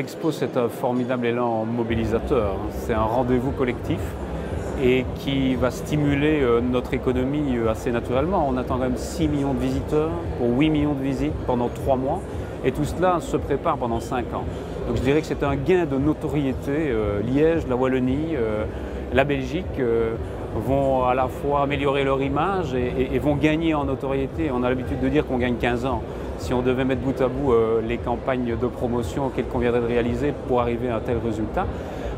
L'Expo, c'est un formidable élan mobilisateur. C'est un rendez-vous collectif et qui va stimuler notre économie assez naturellement. On attend quand même 6 millions de visiteurs pour 8 millions de visites pendant 3 mois. Et tout cela se prépare pendant 5 ans. Donc je dirais que c'est un gain de notoriété. Liège, la Wallonie, la Belgique vont à la fois améliorer leur image et vont gagner en notoriété. On a l'habitude de dire qu'on gagne 15 ans. Si on devait mettre bout à bout les campagnes de promotion qu'il conviendrait de réaliser pour arriver à un tel résultat.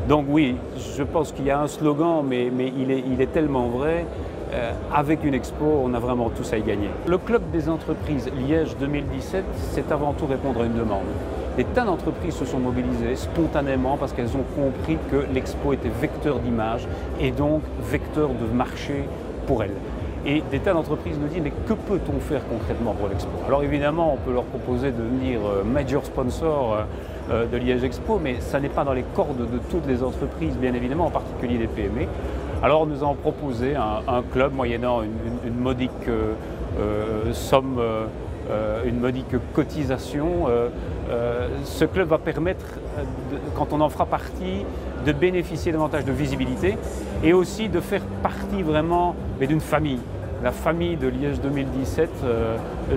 Donc oui, je pense qu'il y a un slogan, mais il est tellement vrai. Avec une expo, on a vraiment tous à y gagner. Le Club des entreprises Liège 2017, c'est avant tout répondre à une demande. Des tas d'entreprises se sont mobilisées spontanément parce qu'elles ont compris que l'expo était vecteur d'image et donc vecteur de marché pour elles. Et des tas d'entreprises nous disent mais que peut-on faire concrètement pour l'expo? Alors évidemment, on peut leur proposer de devenir major sponsor de Liège Expo, mais ça n'est pas dans les cordes de toutes les entreprises, bien évidemment, en particulier les PME. Alors nous avons proposé un club moyennant une modique somme, une modique cotisation. Ce club va permettre, quand on en fera partie, de bénéficier davantage de visibilité et aussi de faire partie vraiment d'une famille. La famille de Liège 2017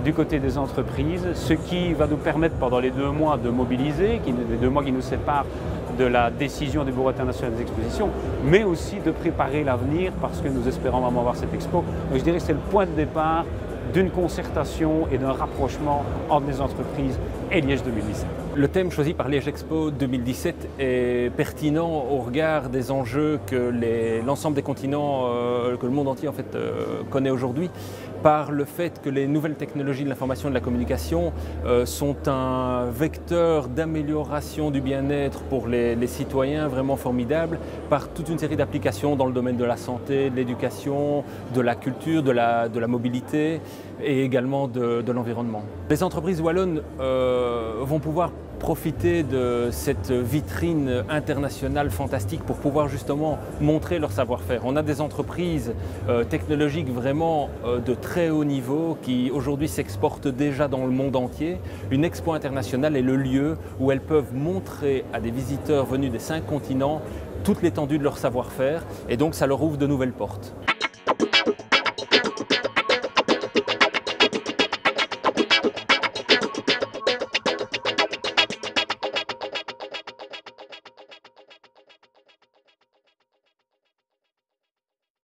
du côté des entreprises, ce qui va nous permettre pendant les 2 mois de mobiliser, les 2 mois qui nous séparent de la décision du Bureau international des expositions, mais aussi de préparer l'avenir parce que nous espérons vraiment avoir cette expo. Donc je dirais que c'est le point de départ d'une concertation et d'un rapprochement entre les entreprises et Liège 2017. Le thème choisi par Liège Expo 2017 est pertinent au regard des enjeux que l'ensemble des continents, que le monde entier en fait, connaît aujourd'hui, par le fait que les nouvelles technologies de l'information et de la communication sont un vecteur d'amélioration du bien-être pour les citoyens vraiment formidable, par toute une série d'applications dans le domaine de la santé, de l'éducation, de la culture, de la mobilité et également de l'environnement. Les entreprises wallonnes vont pouvoir profiter de cette vitrine internationale fantastique pour pouvoir justement montrer leur savoir-faire. On a des entreprises technologiques vraiment de très haut niveau qui aujourd'hui s'exportent déjà dans le monde entier. Une expo internationale est le lieu où elles peuvent montrer à des visiteurs venus des 5 continents toute l'étendue de leur savoir-faire et donc ça leur ouvre de nouvelles portes.